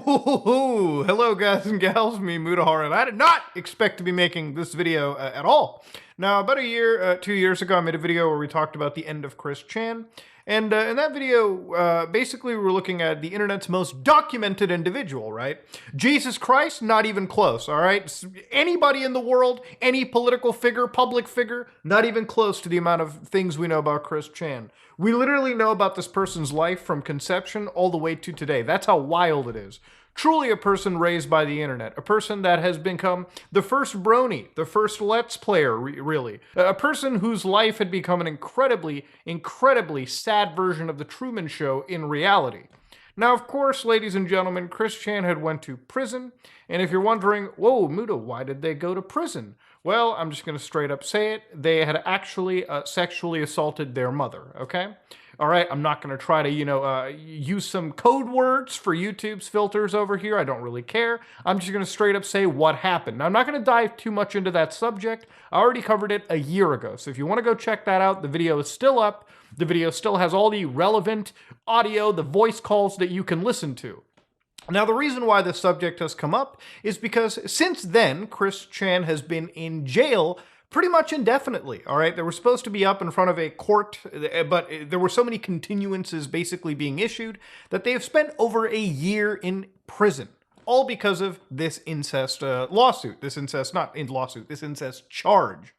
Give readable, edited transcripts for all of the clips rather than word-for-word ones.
Ooh, hello guys and gals, me Mutahar, and I did not expect to be making this video at all. Now, about 2 years ago, I made a video where we talked about the end of Chris Chan, and in that video, basically we were looking at the internet's most documented individual, right? Jesus Christ, not even close, all right? Anybody in the world, any political figure, public figure, not even close to the amount of things we know about Chris Chan. We literally know about this person's life from conception all the way to today. That's how wild it is. Truly a person raised by the internet, a person that has become the first brony, the first Let's Player, really. A person whose life had become an incredibly, incredibly sad version of The Truman Show in reality. Now, of course, ladies and gentlemen, Chris Chan had went to prison, and if you're wondering, whoa, Muta, why did they go to prison? Well, I'm just going to straight up say it. They had actually sexually assaulted their mother, okay? All right, I'm not going to try to, use some code words for YouTube's filters over here. I don't really care. I'm just going to straight up say what happened. Now, I'm not going to dive too much into that subject. I already covered it a year ago. So if you want to go check that out, the video is still up. The video still has all the relevant audio, the voice calls that you can listen to. Now, the reason why this subject has come up is because since then, Chris Chan has been in jail pretty much indefinitely, all right? They were supposed to be up in front of a court, but there were so many continuances basically being issued that they have spent over a year in prison, all because of this incest lawsuit. This incest charge.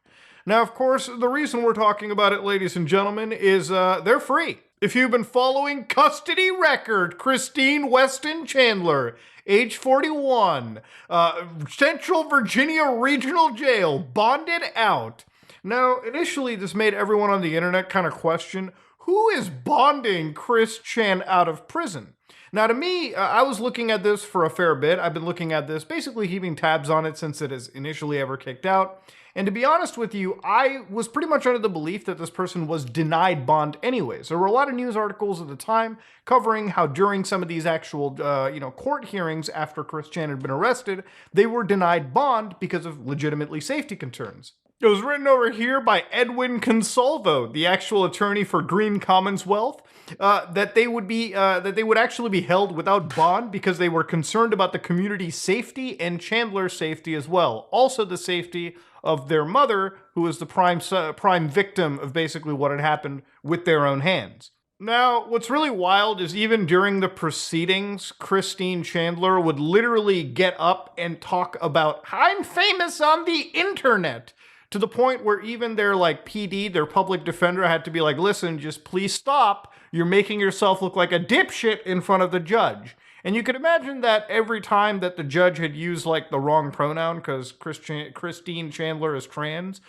Now, of course, the reason we're talking about it, ladies and gentlemen, is they're free. If you've been following custody record, Christine Weston Chandler, age 41, Central Virginia Regional Jail, bonded out. Now, initially, this made everyone on the internet kind of question, who is bonding Chris Chan out of prison? Now, to me, I was looking at this for a fair bit. I've been looking at this, basically keeping tabs on it since it is initially ever kicked out. And to be honest with you, I was pretty much under the belief that this person was denied bond anyways. There were a lot of news articles at the time covering how during some of these actual, court hearings after Chris Chan had been arrested, they were denied bond because of legitimately safety concerns. It was written over here by Edwin Consalvo, the actual attorney for Green Commons Wealth, that they would actually be held without bond because they were concerned about the community's safety and Chandler's safety as well. Also the safety of their mother, who was the prime victim of basically what had happened with their own hands. Now, what's really wild is even during the proceedings, Christine Chandler would literally get up and talk about, I'm famous on the internet, to the point where even their PD, their public defender, had to be like, listen, just please stop. You're making yourself look like a dipshit in front of the judge. And you could imagine that every time that the judge had used the wrong pronoun because Christine Chandler is trans,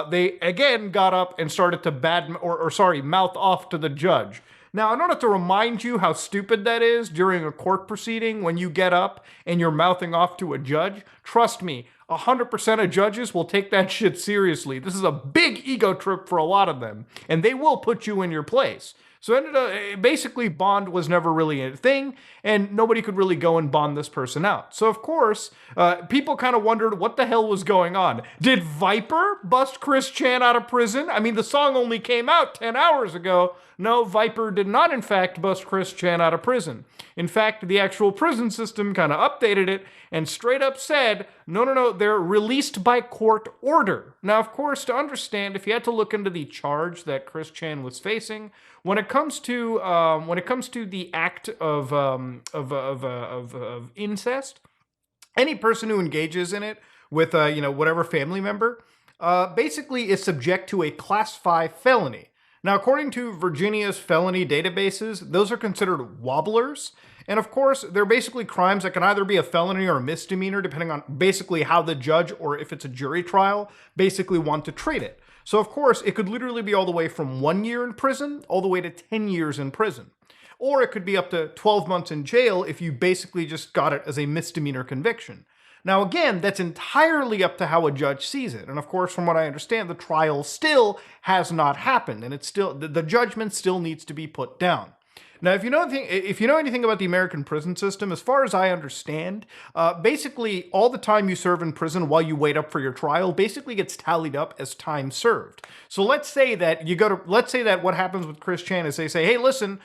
they again got up and started to mouth off to the judge. Now, I don't have to remind you how stupid that is during a court proceeding when you get up and you're mouthing off to a judge. Trust me, 100% of judges will take that shit seriously. This is a big ego trip for a lot of them, and they will put you in your place. So basically, bond was never really a thing, and nobody could really go and bond this person out. So, of course, people kind of wondered what the hell was going on. Did Viper bust Chris Chan out of prison? I mean, the song only came out 10 hours ago. No, Viper did not, in fact, bust Chris Chan out of prison. In fact, the actual prison system kind of updated it and straight up said, no, they're released by court order. Now, of course, to understand, if you had to look into the charge that Chris Chan was facing, when it comes to the act of incest, any person who engages in it with whatever family member, basically is subject to a Class 5 felony. Now, according to Virginia's felony databases, those are considered wobblers. And of course, they're basically crimes that can either be a felony or a misdemeanor, depending on basically how the judge, or if it's a jury trial, basically want to treat it. So of course, it could literally be all the way from 1 year in prison, all the way to 10 years in prison. Or it could be up to 12 months in jail if you basically just got it as a misdemeanor conviction. Now again, that's entirely up to how a judge sees it. And of course, from what I understand, the trial still has not happened, and the judgment still needs to be put down. Now, if you know anything about the American prison system, as far as I understand, basically all the time you serve in prison while you wait up for your trial basically gets tallied up as time served. So let's say that what happens with Chris Chan is they say, hey, listen,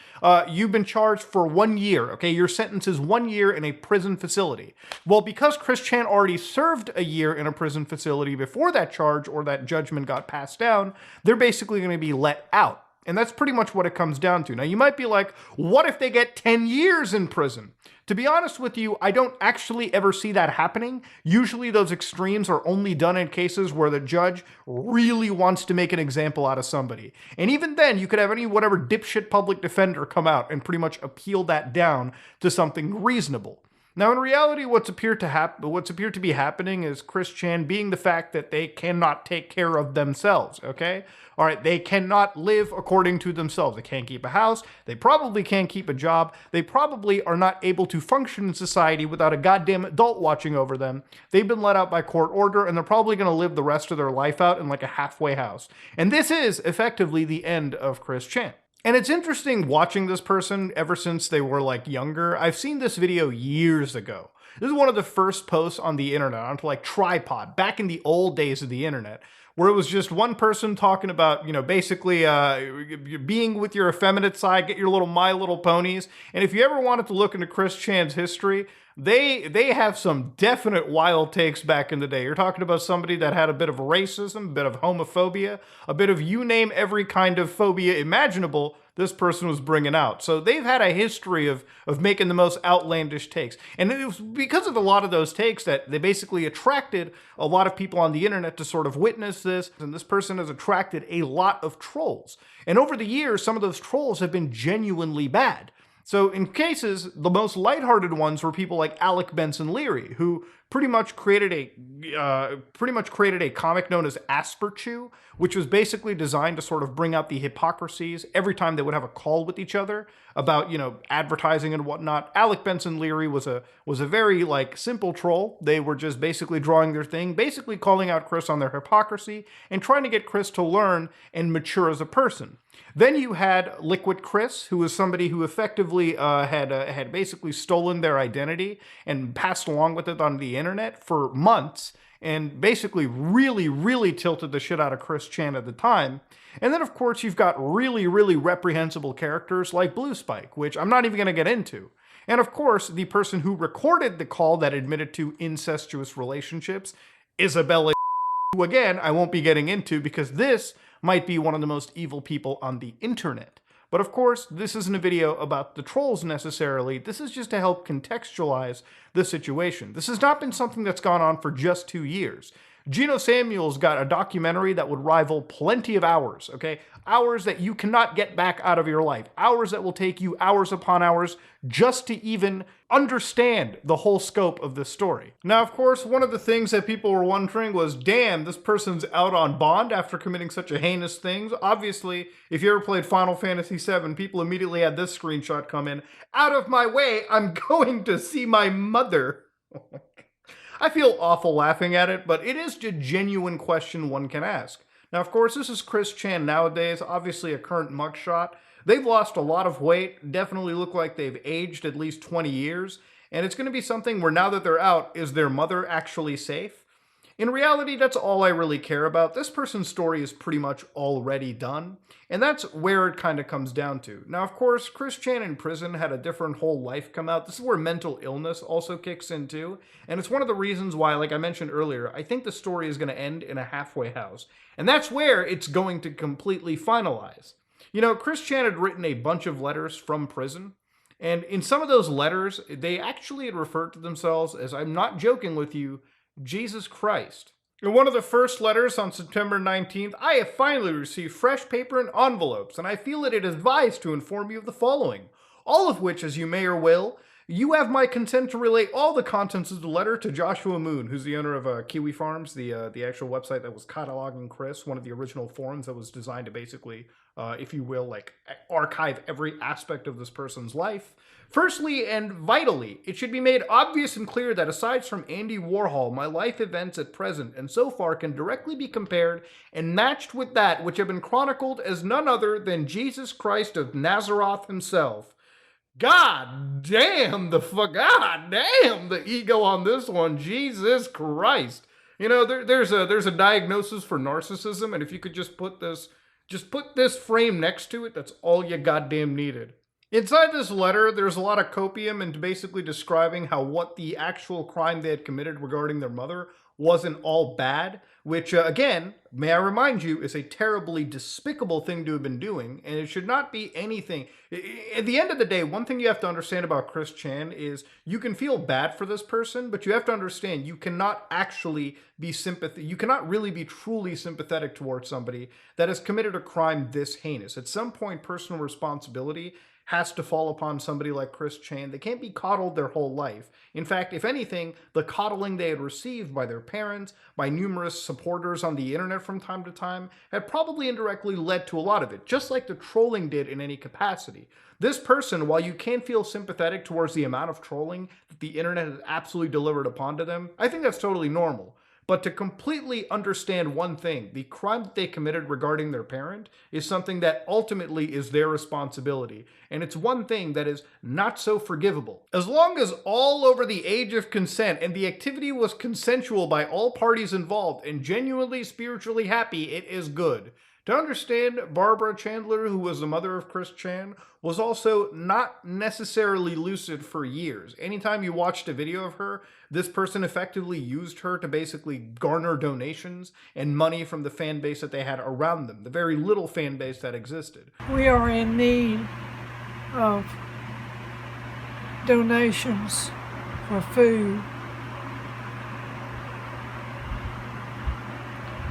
you've been charged for 1 year. Okay, your sentence is 1 year in a prison facility. Well, because Chris Chan already served a year in a prison facility before that charge or that judgment got passed down, they're basically going to be let out. And that's pretty much what it comes down to. Now, you might be like, what if they get 10 years in prison? To be honest with you, I don't actually ever see that happening. Usually those extremes are only done in cases where the judge really wants to make an example out of somebody. And even then, you could have whatever dipshit public defender come out and pretty much appeal that down to something reasonable. Now, in reality, what's appeared to be happening is Chris Chan being the fact that they cannot take care of themselves, okay? All right, they cannot live according to themselves. They can't keep a house. They probably can't keep a job. They probably are not able to function in society without a goddamn adult watching over them. They've been let out by court order, and they're probably going to live the rest of their life out in like a halfway house. And this is effectively the end of Chris Chan. And it's interesting watching this person ever since they were like younger. I've seen this video years ago. This is one of the first posts on the internet onto like Tripod back in the old days of the internet, where it was just one person talking about, basically being with your effeminate side, get your little My Little Ponies. And if you ever wanted to look into Chris Chan's history, they have some definite wild takes back in the day. You're talking about somebody that had a bit of racism, a bit of homophobia, a bit of you name every kind of phobia imaginable this person was bringing out. So they've had a history of making the most outlandish takes. And it was because of a lot of those takes that they basically attracted a lot of people on the internet to sort of witness this. And this person has attracted a lot of trolls. And over the years, some of those trolls have been genuinely bad. So in cases, the most lighthearted ones were people like Alec Benson Leary, who pretty much created a comic known as Asperchew, which was basically designed to sort of bring out the hypocrisies every time they would have a call with each other about, advertising and whatnot. Alec Benson Leary was a very simple troll. They were just basically drawing their thing, basically calling out Chris on their hypocrisy and trying to get Chris to learn and mature as a person. Then you had Liquid Chris, who was somebody who effectively had basically stolen their identity and passed along with it on the internet for months, and basically really, really tilted the shit out of Chris Chan at the time. And then, of course, you've got really, really reprehensible characters like Blue Spike, which I'm not even going to get into. And, of course, the person who recorded the call that admitted to incestuous relationships, Isabella, who, again, I won't be getting into because this might be one of the most evil people on the internet. But of course, this isn't a video about the trolls necessarily. This is just to help contextualize the situation. This has not been something that's gone on for just 2 years. Geno Samuels got a documentary that would rival plenty of hours, okay? Hours that you cannot get back out of your life. Hours that will take you hours upon hours just to even understand the whole scope of this story. Now, of course, one of the things that people were wondering was, damn, this person's out on bond after committing such a heinous thing. Obviously, if you ever played Final Fantasy VII, people immediately had this screenshot come in. Out of my way, I'm going to see my mother. I feel awful laughing at it, but it is a genuine question one can ask. Now, of course, this is Chris Chan nowadays, obviously a current mugshot. They've lost a lot of weight, definitely look like they've aged at least 20 years, and it's going to be something where now that they're out, is their mother actually safe? In reality, that's all I really care about. This person's story is pretty much already done, and that's where it kind of comes down to. Now, of course, Chris Chan in prison had a different whole life come out. This is where mental illness also kicks in too, and it's one of the reasons why, like I mentioned earlier, I think the story is going to end in a halfway house, and that's where it's going to completely finalize. Chris Chan had written a bunch of letters from prison, and in some of those letters, they actually had referred to themselves as, I'm not joking with you, Jesus Christ. In one of the first letters on September 19th, I have finally received fresh paper and envelopes, and I feel it is advised to inform you of the following, all of which, as you may or will, you have my consent to relay all the contents of the letter to Joshua Moon, who's the owner of Kiwi Farms, the actual website that was cataloging Chris, one of the original forums that was designed to basically, if you will, archive every aspect of this person's life. Firstly and vitally, it should be made obvious and clear that aside from Andy Warhol, my life events at present and so far can directly be compared and matched with that which have been chronicled as none other than Jesus Christ of Nazareth himself. God damn the ego on this one. Jesus Christ. You know, there's a diagnosis for narcissism, and if you could just put this frame next to it, that's all you goddamn needed. Inside this letter, there's a lot of copium and basically describing how what the actual crime they had committed regarding their mother wasn't all bad, which, again, may I remind you, is a terribly despicable thing to have been doing, and it should not be anything. At the end of the day, one thing you have to understand about Chris Chan is you can feel bad for this person, but you have to understand you cannot actually be sympathetic. You cannot really be truly sympathetic towards somebody that has committed a crime this heinous. At some point, personal responsibility has to fall upon somebody like Chris Chan. They can't be coddled their whole life. In fact, if anything, the coddling they had received by their parents, by numerous supporters on the internet from time to time, had probably indirectly led to a lot of it, just like the trolling did in any capacity. This person, while you can feel sympathetic towards the amount of trolling that the internet has absolutely delivered upon to them, I think that's totally normal. But to completely understand one thing, the crime that they committed regarding their parent is something that ultimately is their responsibility. And it's one thing that is not so forgivable. As long as all over the age of consent and the activity was consensual by all parties involved and genuinely spiritually happy, it is good. To understand, Barbara Chandler, who was the mother of Chris Chan, was also not necessarily lucid for years. Anytime you watched a video of her, this person effectively used her to basically garner donations and money from the fan base that they had around them, the very little fan base that existed. We are in need of donations for food.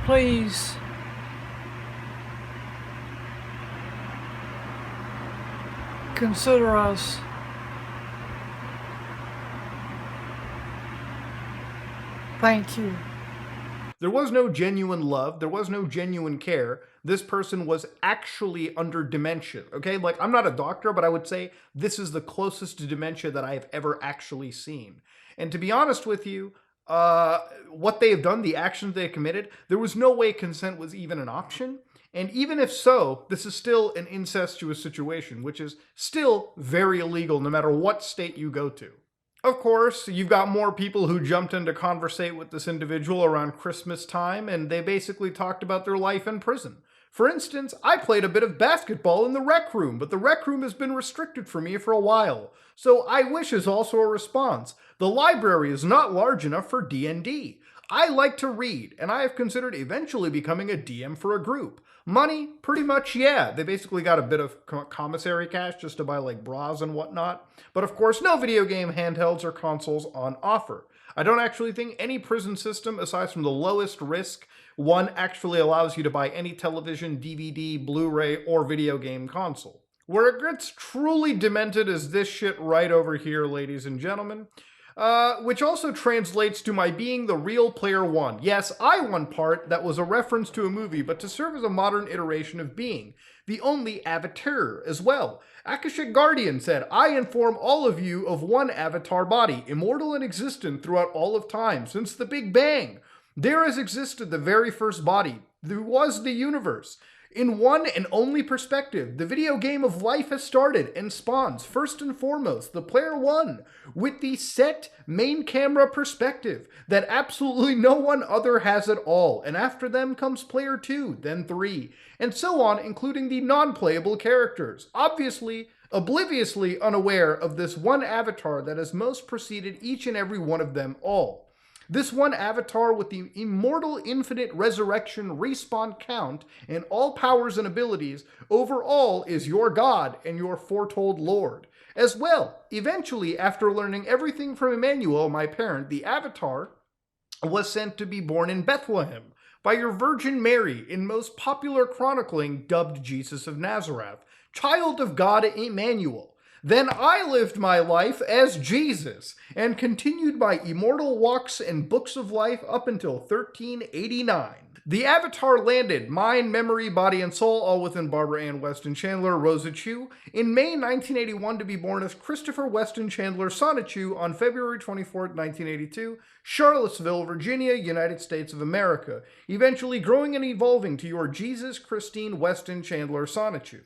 Please consider us. Thank you. There was no genuine love. There was no genuine care. This person was actually under dementia, okay? Like, I'm not a doctor, but I would say this is the closest to dementia that I have ever actually seen. And to be honest with you, what they have done, the actions they committed, there was no way consent was even an option. And even if so, this is still an incestuous situation, which is still very illegal no matter what state you go to. Of course, you've got more people who jumped in to conversate with this individual around Christmas time, and they basically talked about their life in prison. For instance, I played a bit of basketball in the rec room, but the rec room has been restricted for me for a while. So I wish is also a response. The library is not large enough for D&D. I like to read, and I have considered eventually becoming a DM for a group. Money? Pretty much, yeah. They basically got a bit of commissary cash just to buy like bras and whatnot. But of course, no video game handhelds or consoles on offer. I don't actually think any prison system, aside from the lowest risk one, actually allows you to buy any television, DVD, Blu-ray, or video game console. Where it gets truly demented is this shit right over here, ladies and gentlemen. Which also translates to my being the real player one. Yes, I won part that was a reference to a movie, but to serve as a modern iteration of being. The only avatar as well. Akashic Guardian said, I inform all of you of one avatar body, immortal and existent throughout all of time, since the Big Bang. There has existed the very first body. There was the universe. In one and only perspective, the video game of life has started and spawns, first and foremost, the player one, with the set main camera perspective that absolutely no one other has at all, and after them comes player two, then three, and so on, including the non-playable characters, obviously, obliviously unaware of this one avatar that has most preceded each and every one of them all. This one avatar with the immortal infinite resurrection respawn count and all powers and abilities overall is your God and your foretold Lord. As well, eventually, after learning everything from Emmanuel, my parent, the avatar was sent to be born in Bethlehem by your Virgin Mary, in most popular chronicling dubbed Jesus of Nazareth, child of God Emmanuel. Then I lived my life as Jesus and continued my immortal walks and books of life up until 1389. The Avatar landed, mind, memory, body, and soul, all within Barbara Ann Weston Chandler, Rosa Chu, in May 1981 to be born as Christopher Weston Chandler Sonichu on February 24, 1982, Charlottesville, Virginia, United States of America, eventually growing and evolving to your Jesus Christine Weston Chandler Sonichu.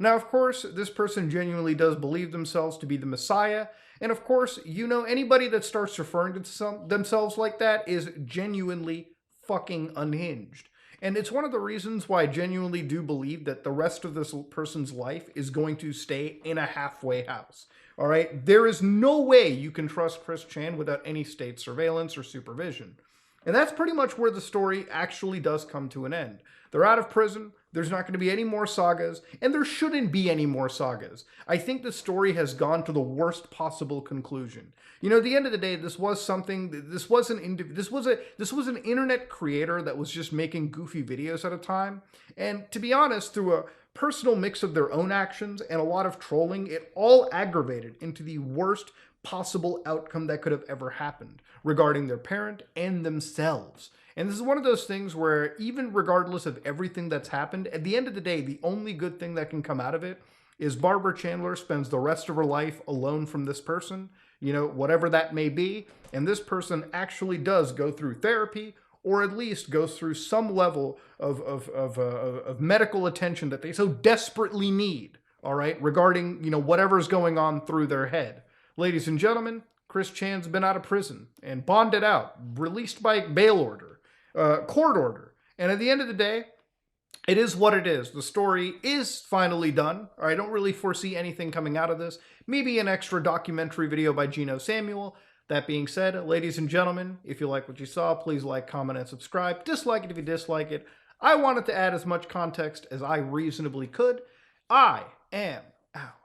Now, of course, this person genuinely does believe themselves to be the Messiah. And of course, anybody that starts referring to themselves like that is genuinely fucking unhinged. And it's one of the reasons why I genuinely do believe that the rest of this person's life is going to stay in a halfway house. All right? There is no way you can trust Chris Chan without any state surveillance or supervision. And that's pretty much where the story actually does come to an end. They're out of prison. There's not going to be any more sagas, and there shouldn't be any more sagas. I think the story has gone to the worst possible conclusion. At the end of the day, this was an internet creator that was just making goofy videos at a time. And to be honest, through a personal mix of their own actions and a lot of trolling, it all aggravated into the worst possible outcome that could have ever happened regarding their parent and themselves. And this is one of those things where even regardless of everything that's happened, at the end of the day, the only good thing that can come out of it is Barbara Chandler spends the rest of her life alone from this person, whatever that may be. And this person actually does go through therapy, or at least goes through some level of medical attention that they so desperately need, all right, regarding, whatever's going on through their head. Ladies and gentlemen, Chris Chan's been out of prison and bonded out, released by bail order, court order. And at the end of the day, it is what it is. The story is finally done. I don't really foresee anything coming out of this. Maybe an extra documentary video by Geno Samuel. That being said, ladies and gentlemen, if you like what you saw, please like, comment, and subscribe. Dislike it if you dislike it. I wanted to add as much context as I reasonably could. I am out.